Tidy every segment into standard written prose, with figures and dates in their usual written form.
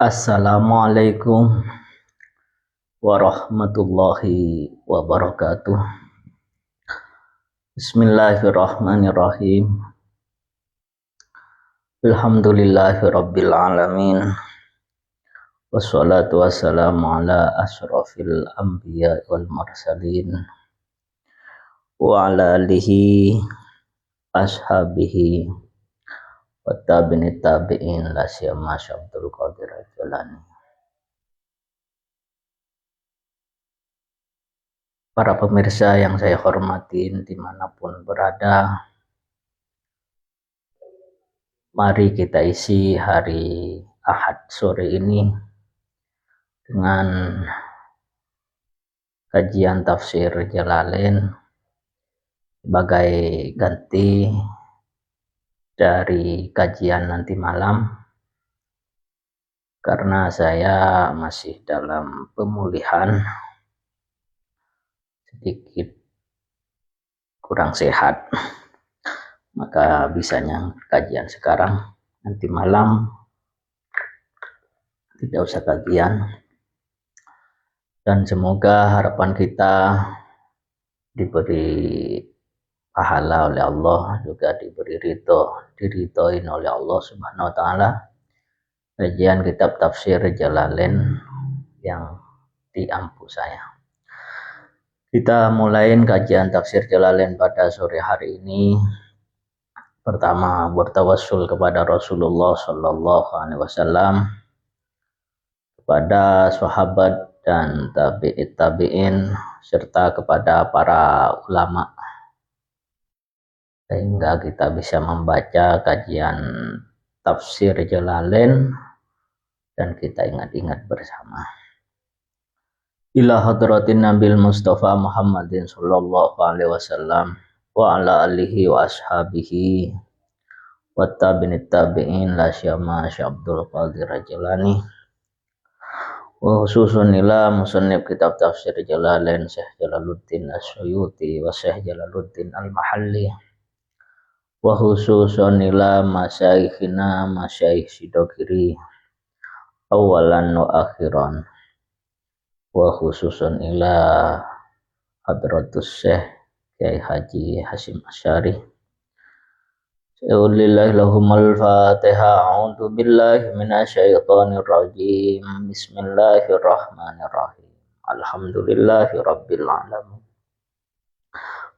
Assalamualaikum warahmatullahi wabarakatuh. Bismillahirrahmanirrahim. Alhamdulillahirabbil alamin. Wassalatu wassalamu ala asyrafil anbiya wal mursalin wa ala alihi ashabihi wa tabi'in la siyama Abdul Qadir Jalani. Para pemirsa yang saya hormatin dimanapun berada, mari kita isi hari Ahad sore ini dengan kajian tafsir Jalalain sebagai ganti dari kajian nanti malam, karena saya masih dalam pemulihan, sedikit kurang sehat, maka bisanya kajian sekarang, nanti malam tidak usah kajian. Dan semoga harapan kita diberi pahala oleh Allah, juga diberi diridhoin oleh Allah Subhanahu wa taala. Kajian kitab tafsir Jalalain yang diampu saya. Kita mulain kajian tafsir Jalalain pada sore hari ini. Pertama, bertawassul kepada Rasulullah sallallahu alaihi wasallam, kepada sahabat dan tabi'in, serta kepada para ulama, sehingga kita bisa membaca kajian tafsir Jalalain dan kita ingat-ingat bersama. Ila hadratin Nabil Mustafa Muhammadin sallallahu alaihi wasallam wa ala alihi wa ashabihi wa tabi'in la syama Abdul Qadir Jalani, wa khususun ila musannif kitab tafsir Jalalain Syekh Jalaluddin As-Suyuti wa Syekh Jalaluddin Al-Mahalli, wa khususun ila masyayikhina masyayikh Sidogiri awalan wa akhiran, wa khususun ila hadratus Syekh Kiai Haji Hasyim Asy'ari. Lillahi lahumul Fatihah. A'udzu billahi minasyaitonir rajim. Bismillahirrahmanirrahim. Alhamdulillahi rabbil alamin.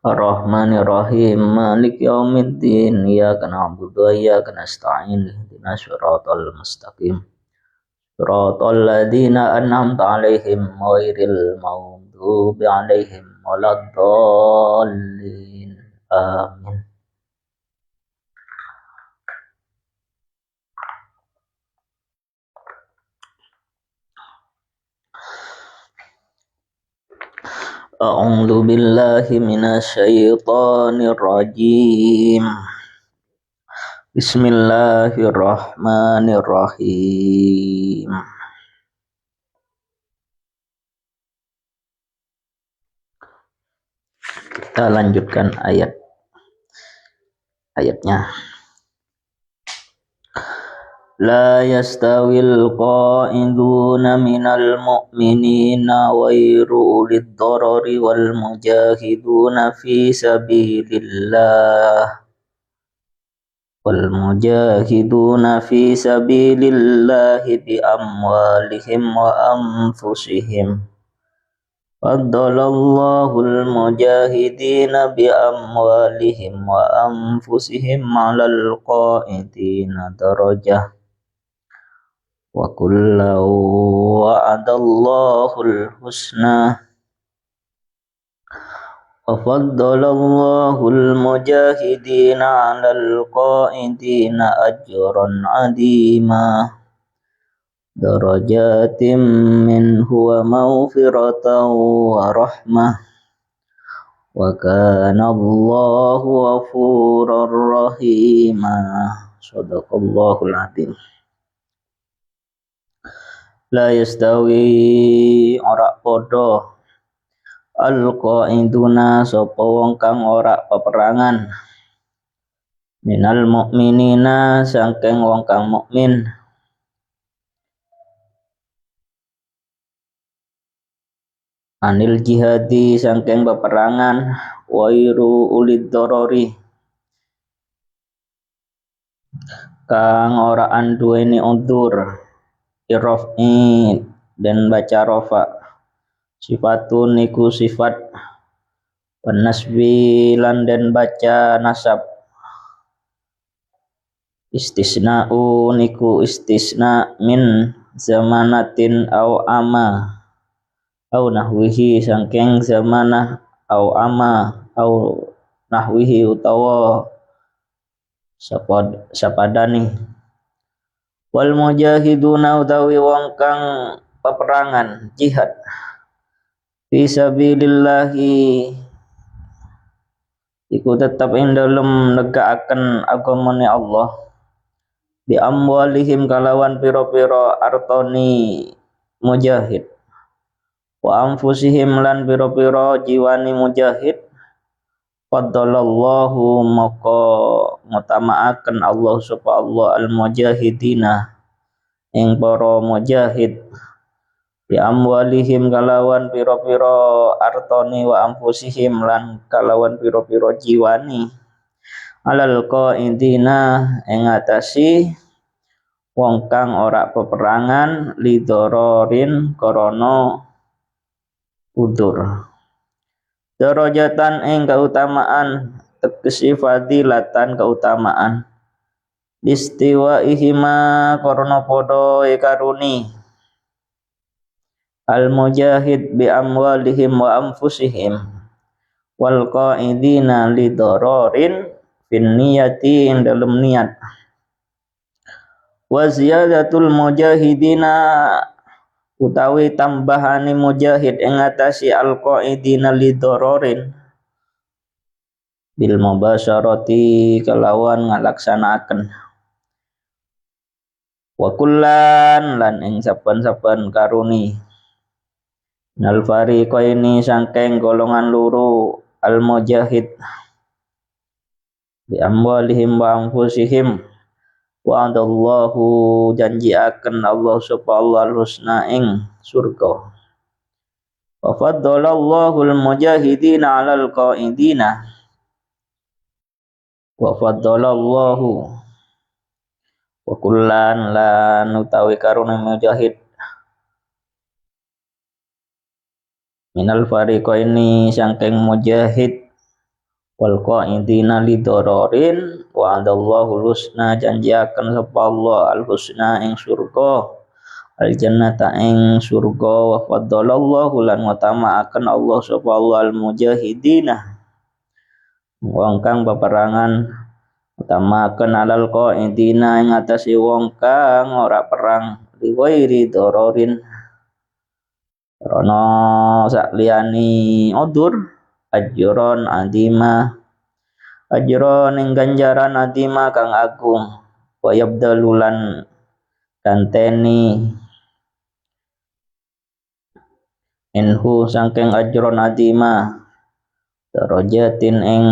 Ar-Rahmanir-Rahim. Maliki yaumiddin. Iyyaka na'budu wa iyyaka nasta'in. Ihdinas siratal mustaqim. Siratal ladzina an'amta 'alaihim ghairil maghdubi 'alaihim waladdallin. Amin. A'udzu billahi minasyaitonir rajim. Bismillahirrahmanirrahim. Kita lanjutkan ayatnya. La yastawil qa'iduna minal mu'minina ghairu ulid darari wal mujahiduna fi sabilillah bi amwalihim wa anfusihim. Faddalallahu al-mujahidina bi amwalihim wa anfusihim 'alal qa'idina darajah. Wa kullu wa'adallahu al-husna. Wa faddalallahu al-mujahidina 'alal qa'idina ajran 'azima. Darajatim minhu wa maghfiratan wa rahmah. Wa kana Allahu ghafurar rahima. Shadaqallahul azim. La yastawi ora padha al-qa'iduna sapa wong kang ora peperangan, minal mu'minina saking wong kang mukmin, anil jihadi sangking peperangan, wairu ulid dorori kang ora anduweni udzur, irofi dan baca rofa, sifatun niku sifat, penasbi lan dan baca nasab, istisna'u niku istisna min zamanatin au ama au nahwihi sangking zamanah au ama au nahwihi utawa sapadani. Wal mujahiduna utawi wong kang peperangan jihad fi sabilillahi iku tetap ing dalem negakaken agamane Allah, bi amwalihim kalawan piro-piro artoni mujahid, wa anfusihim lan piro-piro jiwani mujahid, faddalallahu maka ngutamaaken Allah sapa Allah al mujahidina ing para mujahid, bi amwalihim kalawan piro-piro artoni, wa anfusihim lan kalawan piro-piro jiwani, alal qaidina ing atasi wong kang ora peperangan, lidororin krana udur, darajatan ing keutamaan, tegesi fadilatan keutamaan, istiwaihima krana padha karuni al mujahid bi amwalihim wa anfusihim, wal qaidina lidororin fin niyati ing dalem niat, wa ziyadatul mujahidina utawi tambahane mujahid ing atasi al qaidina lidororin bil mubasyarati kelawan ngalaksanaken, wa kullan lan ing saben-saben karuni, nal fariqaini sangking golongan loro al mujahid bi amwalihim wa anfusihim, wa adallahu janjiaken Allah sapa Allah al-husna ing surga, wa faddalallahu al-mujahidina 'alal qaidina, wa faddalallahu wa kullan lan utawi karuna mujahid minal fariqaini sangking mujahid wal qaidina lidororin, wa adallahu husna janjiaken sapa Allah al husna ing surga, al jannata ing surga, wa faddalallahu lan ngutamaaken Allah sapa Allah al mujahidina wong kang peperangan, utamaken alal qaidina ing atase wong kang ora perang, liwairi dororin rono sakliyani udur, ajron adima ajron ing ganjaran adima kang agung, wa yabdalulan kanteni inhu sangking ajron adima darajatin ing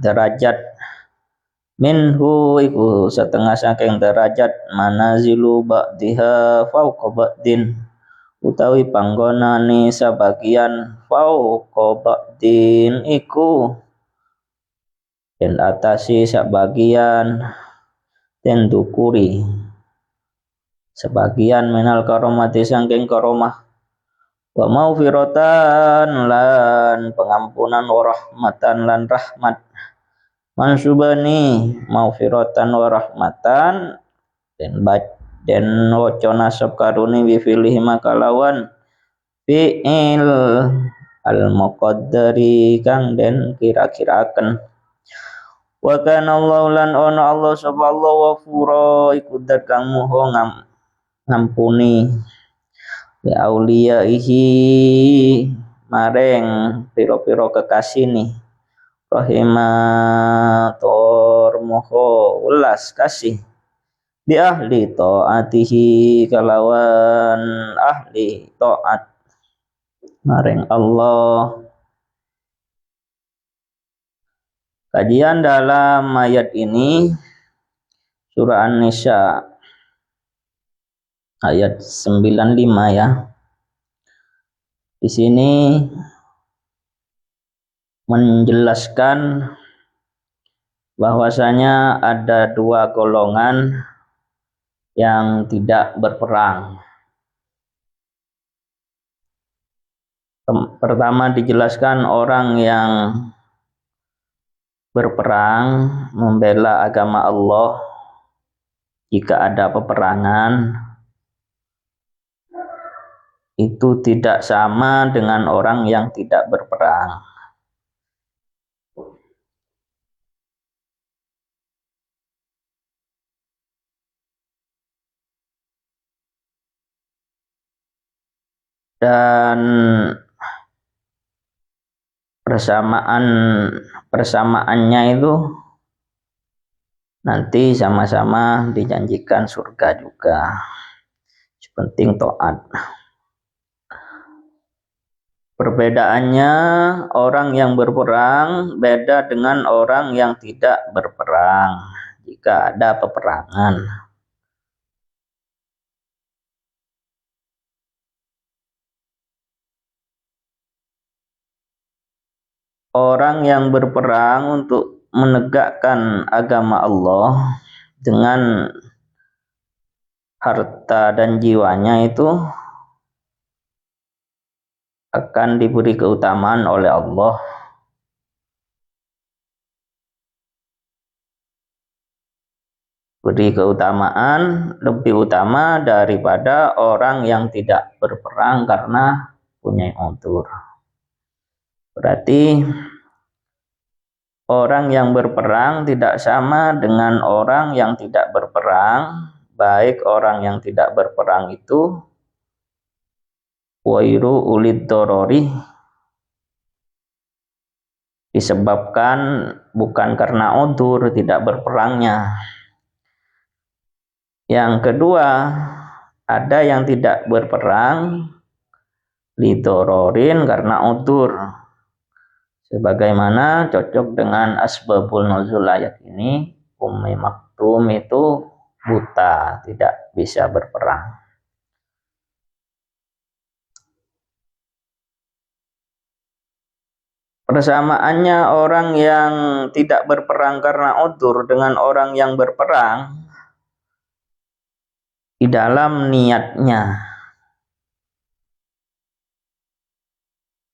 derajat, minhu iku setengah saking derajat, manazilu ba'diha fauqa ba'din utawi panggonane sabagian, fauqa ba'din iku den atasi sabagian, den dukuri sebagian, minal karomati sangking karomah, wa maufiratan lan pengampunan, wa rahmatan lan rahmat, mansubani maufiratan wa rahmatan den waca nasab karuni bi filih makalawan fi'il al muqaddari kang den kira-kiraken, wa kana Allah lan ana Allah sapa Allah wafura iku dat kang moho ngampuni, bi auliyaihi maring pira-pira kekasih rahimatur moho welas kasih, bi ahli taatihi kalawan ahli taat maring Allah. Kajian dalam ayat ini surah An-Nisa ayat 95 ya. Di sini menjelaskan bahwasanya ada dua golongan yang tidak berperang. Pertama dijelaskan orang yang berperang membela agama Allah jika ada peperangan, itu tidak sama dengan orang yang tidak berperang. Dan persamaannya itu nanti sama-sama dijanjikan surga juga. Penting taat. Perbedaannya, orang yang berperang beda dengan orang yang tidak berperang jika ada peperangan. Orang yang berperang untuk menegakkan agama Allah dengan harta dan jiwanya itu akan diberi keutamaan oleh Allah. Beri keutamaan lebih utama daripada orang yang tidak berperang karena punya udzur. Berarti orang yang berperang tidak sama dengan orang yang tidak berperang. Baik orang yang tidak berperang itu wairu ulid dorori, disebabkan bukan karena udzur tidak berperangnya. Yang kedua, ada yang tidak berperang lidororin karena udzur, sebagaimana cocok dengan asbabul nuzul ayat ini. Ummi Maktum itu buta, tidak bisa berperang. Persamaannya orang yang tidak berperang karena udzur dengan orang yang berperang di dalam niatnya.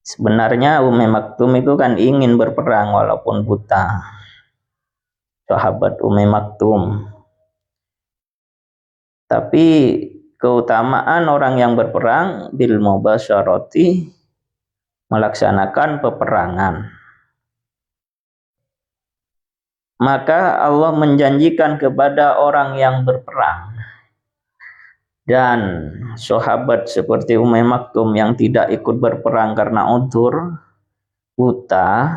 Sebenarnya Ummi Maktum itu kan ingin berperang walaupun buta. Sahabat Ummi Maktum. Tapi keutamaan orang yang berperang bil mubasyarati, melaksanakan peperangan. Maka Allah menjanjikan kepada orang yang berperang dan sahabat seperti Ummi Maktum yang tidak ikut berperang karena udzur, buta,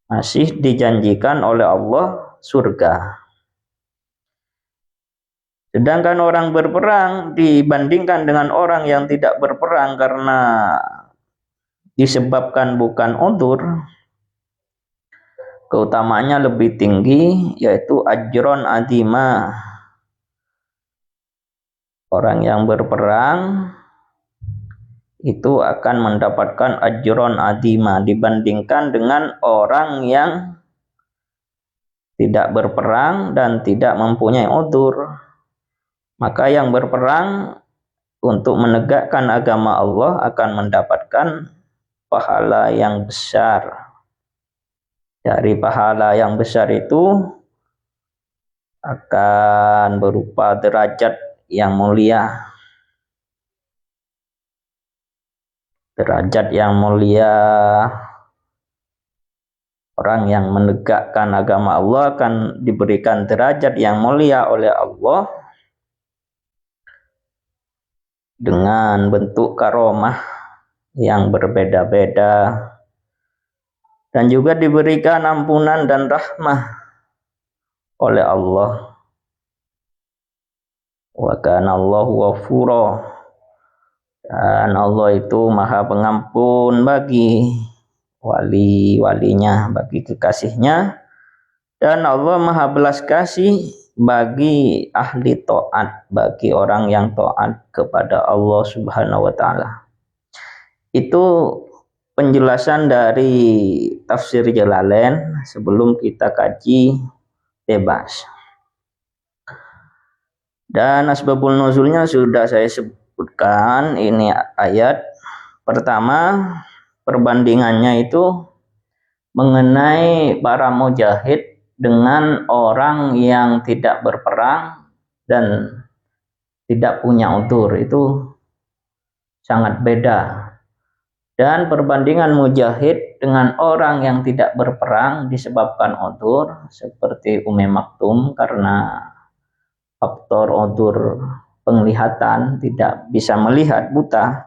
masih dijanjikan oleh Allah surga. Sedangkan orang berperang dibandingkan dengan orang yang tidak berperang karena disebabkan bukan udzur, keutamaannya lebih tinggi, yaitu ajron adima. Orang yang berperang itu akan mendapatkan ajron adima dibandingkan dengan orang yang tidak berperang dan tidak mempunyai udzur. Maka yang berperang untuk menegakkan agama Allah akan mendapatkan pahala yang besar. Dari pahala yang besar itu akan berupa derajat yang mulia. Derajat yang mulia, orang yang menegakkan agama Allah akan diberikan derajat yang mulia oleh Allah dengan bentuk karomah yang berbeda-beda, dan juga diberikan ampunan dan rahmah oleh Allah. Wa kana Allahu ghafura, dan Allah itu maha pengampun bagi wali-walinya, bagi kekasihnya, dan Allah maha belas kasih bagi ahli taat, bagi orang yang taat kepada Allah Subhanahu wa ta'ala. Itu penjelasan dari tafsir Jalalain sebelum kita kaji bebas. Dan asbabul nuzulnya sudah saya sebutkan. Ini ayat pertama, perbandingannya itu mengenai para mujahid dengan orang yang tidak berperang dan tidak punya udzur, itu sangat beda. Dan perbandingan mujahid dengan orang yang tidak berperang disebabkan udzur, seperti Ummi Maktum karena faktor udzur penglihatan, tidak bisa melihat, buta.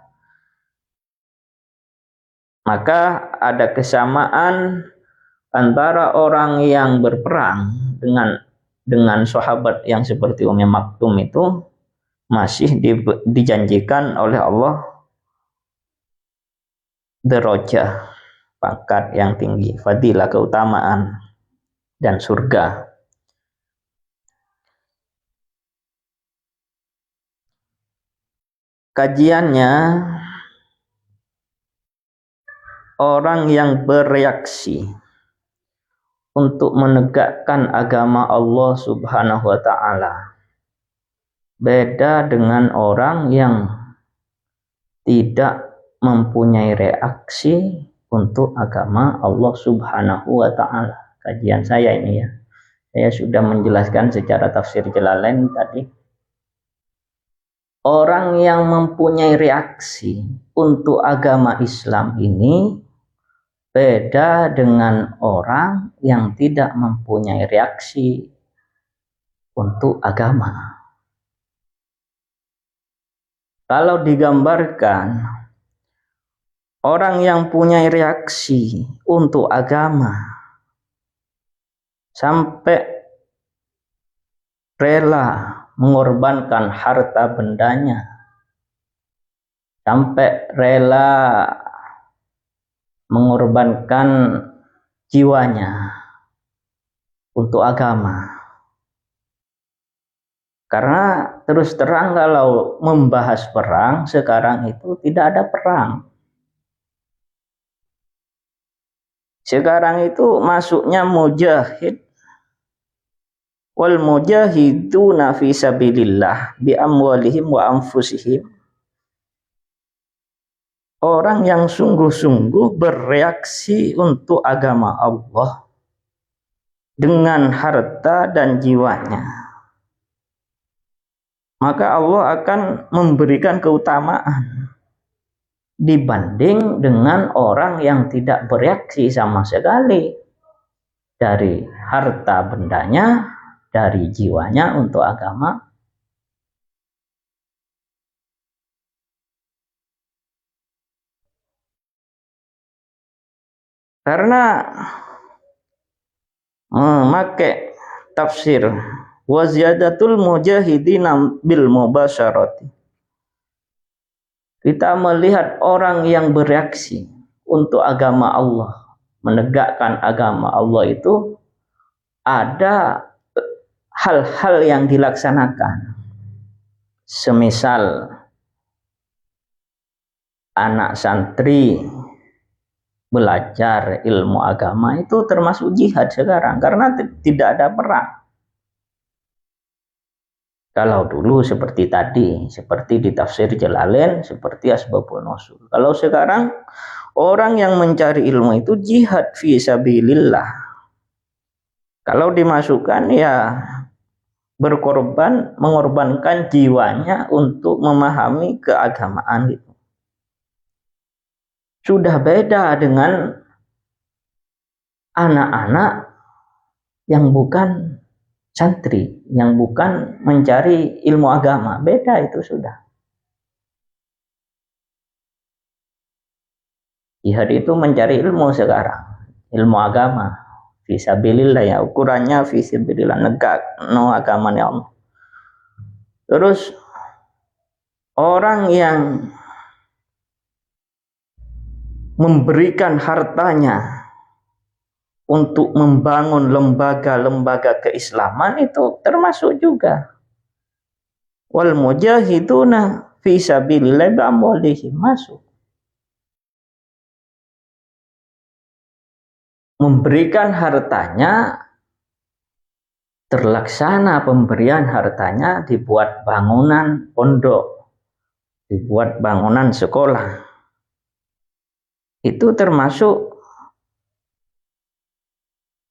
Maka ada kesamaan antara orang yang berperang dengan sahabat yang seperti Ummi Maktum itu masih dijanjikan oleh Allah derajah, pangkat yang tinggi, fadilah, keutamaan, dan surga. Kajiannya, orang yang bereaksi untuk menegakkan agama Allah Subhanahu wa Ta'ala beda dengan orang yang tidak mempunyai reaksi untuk agama Allah Subhanahu wa Ta'ala. Kajian saya ini ya, saya sudah menjelaskan secara tafsir Jalalain tadi. Orang yang mempunyai reaksi untuk agama Islam ini beda dengan orang yang tidak mempunyai reaksi untuk agama. Kalau digambarkan, orang yang punya reaksi untuk agama sampai rela mengorbankan harta bendanya, sampai rela mengorbankan jiwanya untuk agama. Karena terus terang kalau membahas perang sekarang itu tidak ada perang. Sekarang itu masuknya mujahid, wal mujahiduna fi sabilillah bi amwalihim wa anfusihim. Orang yang sungguh-sungguh bereaksi untuk agama Allah dengan harta dan jiwanya, maka Allah akan memberikan keutamaan dibanding dengan orang yang tidak bereaksi sama sekali dari harta bendanya, dari jiwanya untuk agama. Karena memakai tafsir wa ziyadatul mujahidina bil mubasyarati, kita melihat orang yang bereaksi untuk agama Allah, menegakkan agama Allah itu ada hal-hal yang dilaksanakan. Semisal anak santri belajar ilmu agama itu termasuk jihad sekarang, karena tidak ada perang. Kalau dulu seperti tadi, seperti di tafsir Jalalain, seperti asbabun nuzul. Kalau sekarang orang yang mencari ilmu itu jihad fi sabilillah. Kalau dimasukkan ya berkorban, mengorbankan jiwanya untuk memahami keagamaan itu. Sudah beda dengan anak-anak yang bukan santri, yang bukan mencari ilmu agama. Beda itu sudah. Jihad itu mencari ilmu sekarang, ilmu agama. Fisabilillah ya, ukurannya fisabilillah, negak no agamanya Allah. Terus orang yang memberikan hartanya untuk membangun lembaga-lembaga keislaman itu termasuk juga. Wal mujahiduna fi sabilillah bi amwalihim, masuk. memberikan hartanya, terlaksana pemberian hartanya, dibuat bangunan pondok, dibuat bangunan sekolah. Itu termasuk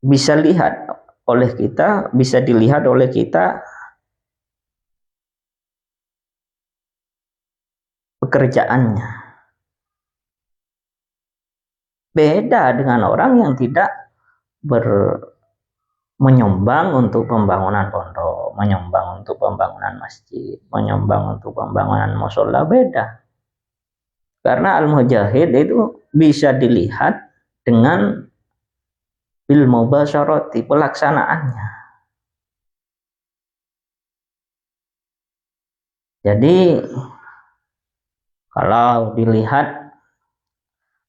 bisa dilihat oleh kita pekerjaannya. Beda dengan orang yang tidak menyumbang untuk pembangunan pondok, menyumbang untuk pembangunan masjid, menyumbang untuk pembangunan mushola, beda. Karena al-mujahid itu bisa dilihat dengan bil mubasyarati, pelaksanaannya. Jadi kalau dilihat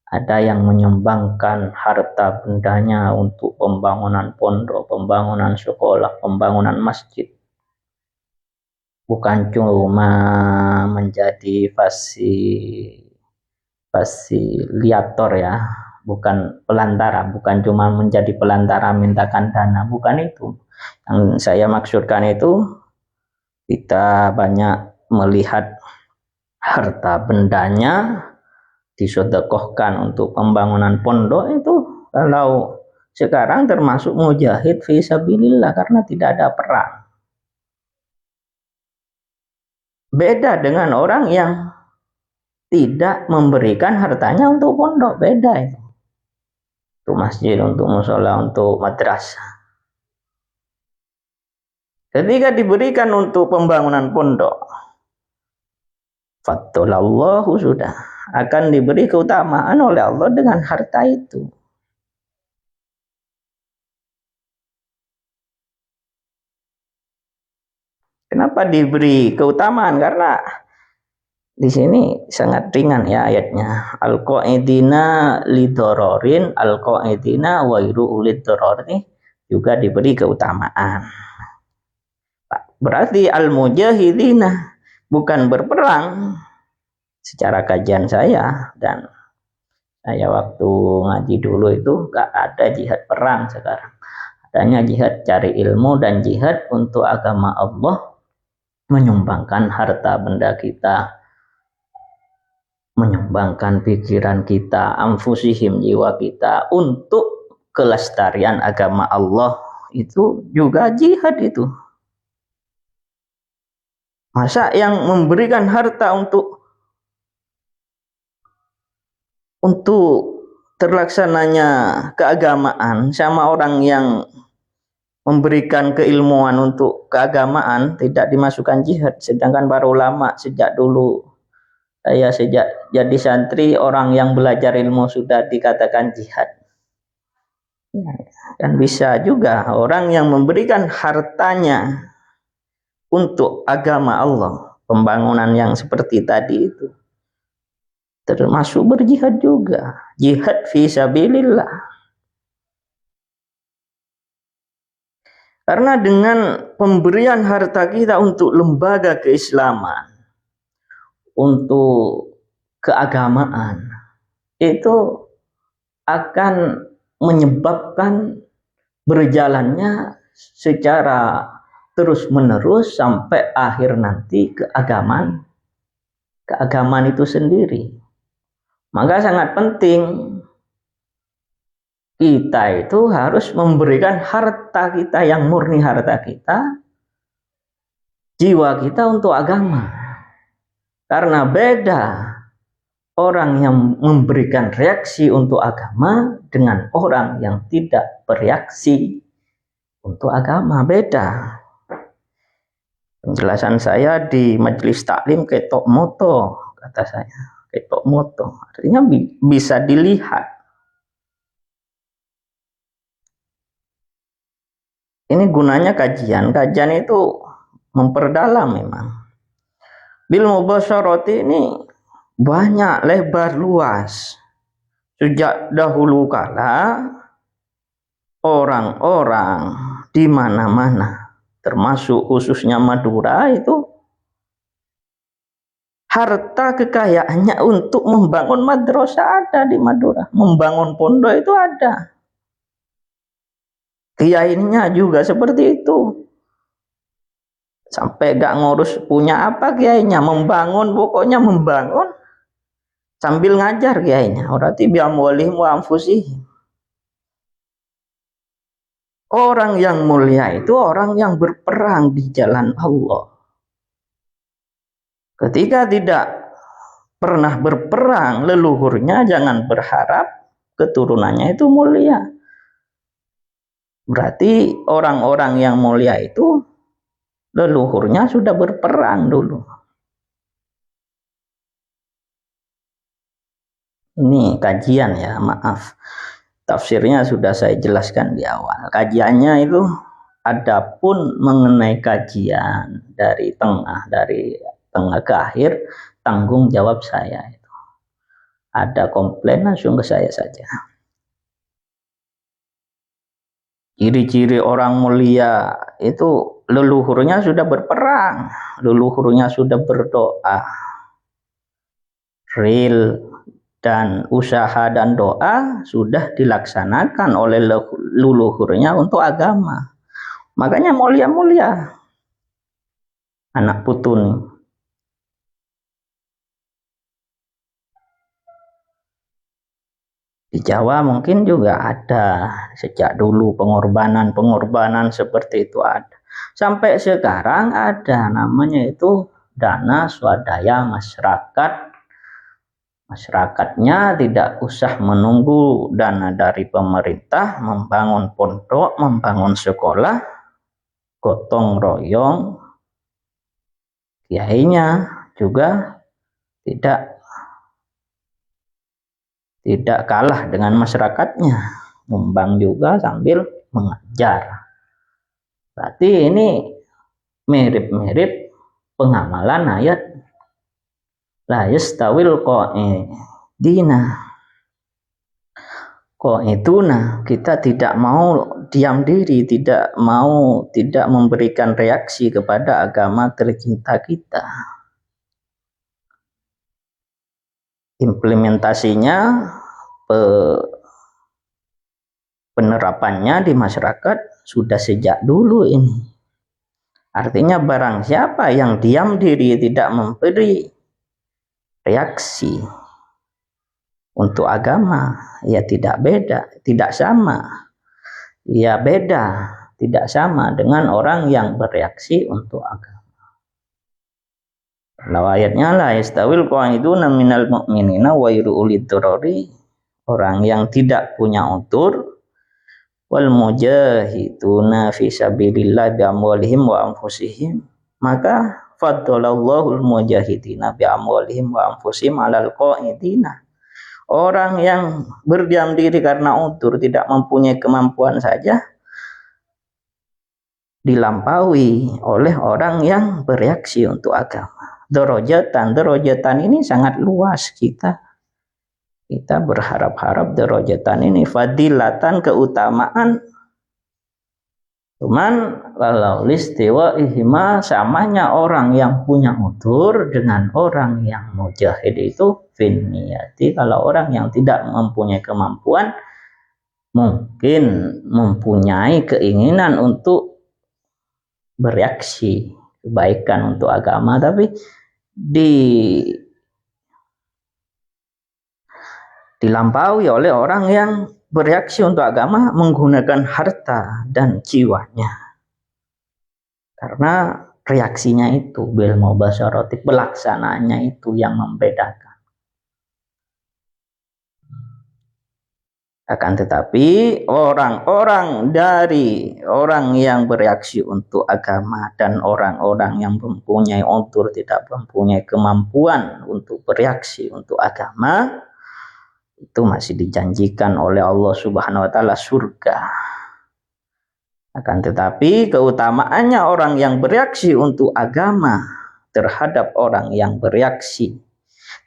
ada yang menyumbangkan harta bendanya untuk pembangunan pondok, pembangunan sekolah, pembangunan masjid, bukan cuma menjadi fasilitator ya, bukan pelantara, bukan cuma menjadi pelantara mintakan dana, bukan itu. Yang saya maksudkan itu, kita banyak melihat harta bendanya disedekahkan untuk pembangunan pondok, itu kalau sekarang termasuk mujahid fi sabilillah karena tidak ada perang. Beda dengan orang yang tidak memberikan hartanya untuk pondok, beda itu. Untuk masjid, untuk mushola, untuk madrasah. Ketika diberikan untuk pembangunan pondok, faddalallahu, sudah akan diberi keutamaan oleh Allah dengan harta itu. Kenapa diberi keutamaan? Karena di sini sangat ringan ya ayatnya. Al-qaidina lidororin, al-qaidina wairu lidororin juga diberi keutamaan. Berarti al-mujahidina bukan berperang. Secara kajian saya, dan saya waktu ngaji dulu itu gak ada jihad perang sekarang. Adanya jihad cari ilmu dan jihad untuk agama Allah, menyumbangkan harta benda kita, menyumbangkan pikiran kita, anfusihim, jiwa kita, untuk kelestarian agama Allah. Itu juga jihad itu. Masa yang memberikan harta untuk terlaksananya keagamaan sama orang yang memberikan keilmuan untuk keagamaan tidak dimasukkan jihad. Sedangkan para ulama sejak dulu, saya sejak jadi santri, orang yang belajar ilmu sudah dikatakan jihad. Dan bisa juga orang yang memberikan hartanya untuk agama Allah, pembangunan yang seperti tadi itu, termasuk berjihad juga, jihad fi sabilillah. Karena dengan pemberian harta kita untuk lembaga keislaman, untuk keagamaan, itu akan menyebabkan berjalannya secara terus-menerus sampai akhir nanti keagamaan itu sendiri. Maka sangat penting kita itu harus memberikan harta kita yang murni, harta kita, jiwa kita untuk agama. Karena beda orang yang memberikan reaksi untuk agama dengan orang yang tidak bereaksi untuk agama, beda. Penjelasan saya di majelis taklim ketok moto, kata saya, ketok moto, artinya bisa dilihat. Ini gunanya kajian itu memperdalam memang. Bil mubasyarati ini banyak, lebar, luas. Sejak dahulu kala orang-orang di mana-mana, termasuk khususnya Madura, itu harta kekayaannya untuk membangun madrasah ada di Madura, membangun pondok itu ada. Kiainya juga seperti itu. Sampai gak ngurus punya apa kiainya, membangun, pokoknya membangun sambil ngajar kiainya. Berarti biamwalihim wa anfusihim. Orang yang mulia itu orang yang berperang di jalan Allah. Ketika tidak pernah berperang leluhurnya, jangan berharap keturunannya itu mulia. Berarti orang-orang yang mulia itu leluhurnya sudah berperang dulu. Ini kajian ya, maaf. Tafsirnya sudah saya jelaskan di awal. Kajiannya itu adapun mengenai kajian dari tengah ke akhir, tanggung jawab saya itu. Ada komplain langsung ke saya saja. Ciri-ciri orang mulia itu leluhurnya sudah berperang, leluhurnya sudah berdoa, real dan usaha dan doa sudah dilaksanakan oleh leluhurnya untuk agama. Makanya mulia-mulia anak putu nih. Di Jawa mungkin juga ada sejak dulu pengorbanan seperti itu ada. Sampai sekarang ada namanya itu dana swadaya masyarakat. Masyarakatnya tidak usah menunggu dana dari pemerintah, membangun pondok, membangun sekolah, gotong royong. Kiainya juga tidak kalah dengan masyarakatnya, membang juga sambil mengajar. Berarti ini mirip-mirip pengamalan ayat la yastawil qa'iduna. Kita tidak mau diam diri, tidak memberikan reaksi kepada agama tercinta kita. Implementasinya, penerapannya di masyarakat sudah sejak dulu ini. Artinya barang siapa yang diam diri tidak memberi reaksi untuk agama, ya tidak sama dengan orang yang bereaksi untuk agama. Kalau ayatnya la yastawil qa'iduna minal mu'minina wa ulid durari, orang yang tidak punya udzur, wal mujahiduna fi sabilillah bi amwalihim wa anfusihim, maka faddalallahu al mujahidina bi amwalihim wa anfusihim 'alal qa'idina. Orang yang berdiam diri karena udzur, tidak mempunyai kemampuan saja, dilampaui oleh orang yang bereaksi untuk agama. Derajatan ini sangat luas. Kita berharap-harap derajatan ini fadilatan, keutamaan. Cuman kalau listiwa ihma, samanya orang yang punya udzur dengan orang yang mujahid itu finniyati. Kalau orang yang tidak mempunyai kemampuan, mungkin mempunyai keinginan untuk bereaksi kebaikan untuk agama, tapi dilampaui oleh orang yang bereaksi untuk agama menggunakan harta dan jiwanya. Karena reaksinya itu bil mubasyaratik, pelaksananya itu yang membedakan. Akan tetapi orang-orang yang bereaksi untuk agama dan orang-orang yang mempunyai udzur, tidak mempunyai kemampuan untuk bereaksi untuk agama, itu masih dijanjikan oleh Allah Subhanahu wa taala surga. Akan tetapi keutamaannya orang yang bereaksi untuk agama terhadap orang yang bereaksi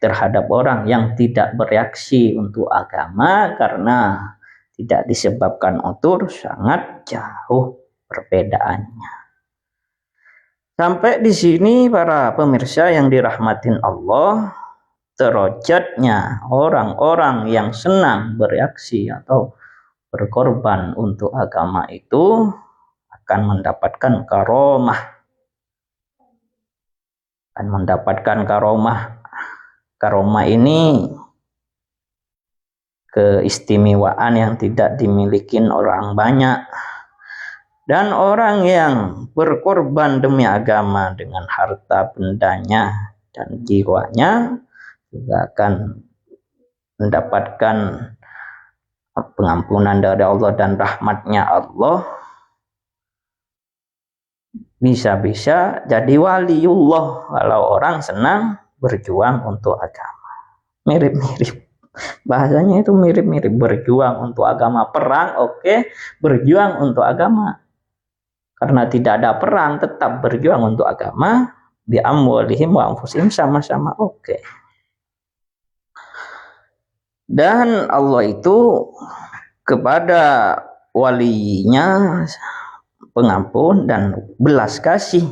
terhadap orang yang tidak bereaksi untuk agama karena tidak disebabkan udzur, sangat jauh perbedaannya. Sampai di sini para pemirsa yang dirahmatin Allah, derajatnya orang-orang yang senang bereaksi atau berkorban untuk agama itu akan mendapatkan karomah, karomah ini keistimewaan yang tidak dimiliki orang banyak. Dan orang yang berkorban demi agama dengan harta bendanya dan jiwanya juga akan mendapatkan pengampunan dari Allah dan rahmatnya Allah, bisa-bisa jadi waliullah kalau orang senang berjuang untuk agama. Mirip-mirip bahasanya, itu mirip-mirip. Berjuang untuk agama, perang oke, berjuang untuk agama karena tidak ada perang tetap berjuang untuk agama, bi amwalihim wa anfusihim, sama-sama oke. Dan Allah itu kepada walinya pengampun dan belas kasih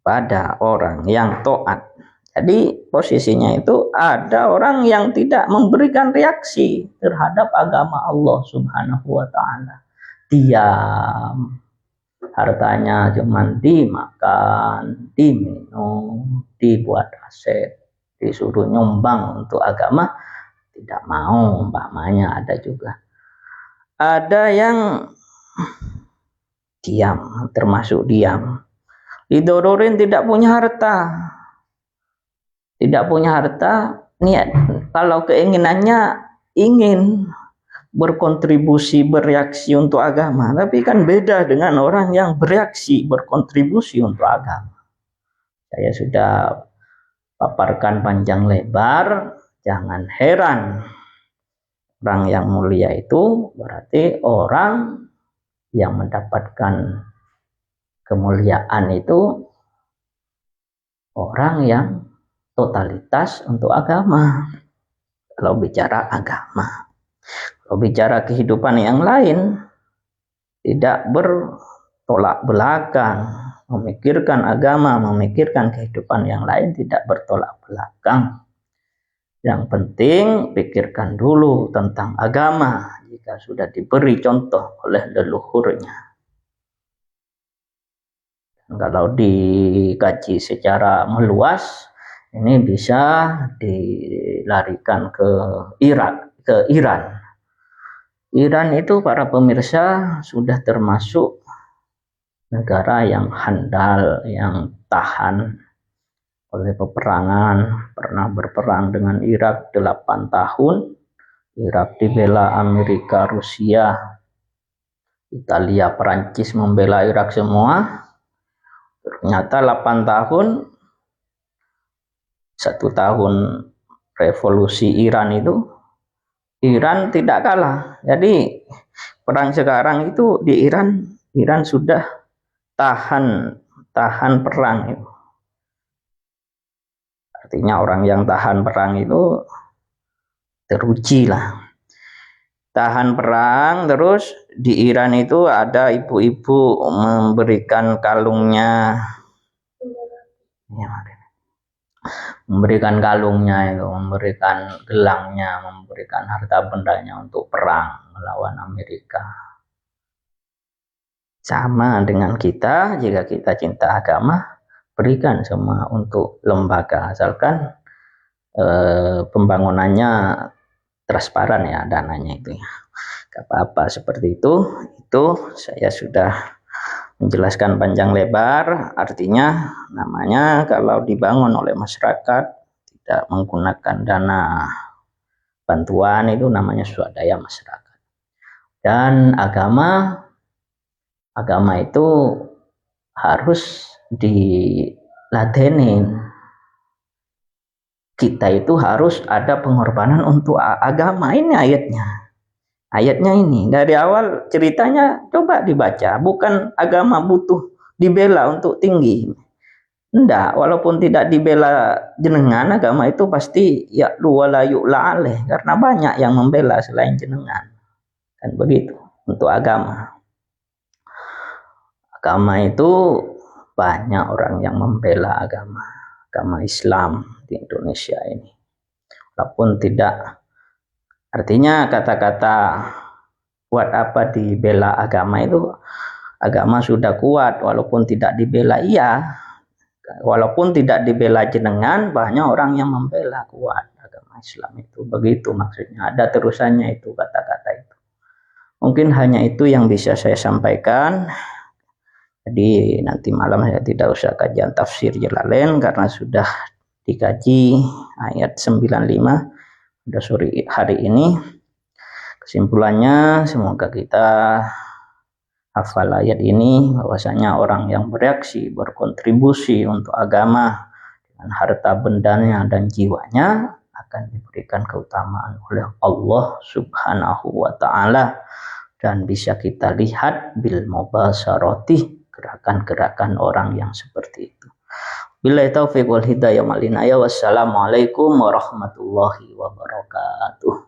pada orang yang taat. Jadi posisinya itu ada orang yang tidak memberikan reaksi terhadap agama Allah Subhanahu wa Ta'ala, diam, hartanya cuma dimakan, diminum, dibuat aset, disuruh nyumbang untuk agama tidak mau. Umpamanya ada yang diam, termasuk diam, didodorin tidak punya harta, niat kalau keinginannya ingin berkontribusi, bereaksi untuk agama, tapi kan beda dengan orang yang bereaksi, berkontribusi untuk agama. Saya sudah paparkan panjang lebar, jangan heran. Orang yang mulia itu berarti orang yang mendapatkan kemuliaan itu orang yang totalitas untuk agama. Kalau bicara agama, kalau bicara kehidupan yang lain, tidak bertolak belakang. Memikirkan agama, memikirkan kehidupan yang lain tidak bertolak belakang. Yang penting pikirkan dulu tentang agama jika sudah diberi contoh oleh leluhurnya. Kalau dikaji secara meluas, ini bisa dilarikan ke Iran. Iran itu para pemirsa sudah termasuk negara yang handal, yang tahan oleh peperangan. Pernah berperang dengan Irak 8 tahun. Irak dibela Amerika, Rusia, Italia, Perancis membela Irak semua. Ternyata 8 tahun, 1 tahun revolusi Iran itu, Iran tidak kalah. Jadi perang sekarang itu di Iran sudah tahan perang itu. Artinya orang yang tahan perang itu teruji lah. Tahan perang, terus di Iran itu ada ibu-ibu memberikan kalungnya, memberikan gelangnya, memberikan harta bendanya untuk perang melawan Amerika. Sama dengan kita, jika kita cinta agama, berikan semua untuk lembaga, asalkan pembangunannya transparan ya, dananya itu ya. Gak apa-apa seperti itu saya sudah menjelaskan panjang lebar. Artinya namanya kalau dibangun oleh masyarakat tidak menggunakan dana bantuan, itu namanya swadaya masyarakat. Dan agama itu harus diladenin. Kita itu harus ada pengorbanan untuk agama. Ini ayatnya ini dari awal ceritanya coba dibaca. Bukan agama butuh dibela untuk tinggi, enggak. Walaupun tidak dibela jenengan, agama itu pasti ya wala yu'la alaih, karena banyak yang membela selain jenengan, kan begitu. Untuk agama itu banyak orang yang membela agama Islam di Indonesia ini. Walaupun tidak, artinya kata-kata Buat apa dibela agama itu? Agama sudah kuat, walaupun tidak dibela, iya. Walaupun tidak dibela jenengan, banyak orang yang membela, kuat agama Islam itu. Begitu maksudnya, ada terusannya itu kata-kata itu. Mungkin hanya itu yang bisa saya sampaikan. Jadi nanti malam saya tidak usah kajian tafsir Jalalain karena sudah dikaji ayat 95 sudah sore hari ini. Kesimpulannya, semoga kita hafal ayat ini, bahwasanya orang yang bereaksi, berkontribusi untuk agama dengan harta bendanya dan jiwanya akan diberikan keutamaan oleh Allah Subhanahu wa taala, dan bisa kita lihat bil mubasarati, gerakan-gerakan orang yang seperti itu. Billahi taufiq wal hidayah, wassalamualaikum warahmatullahi wabarakatuh.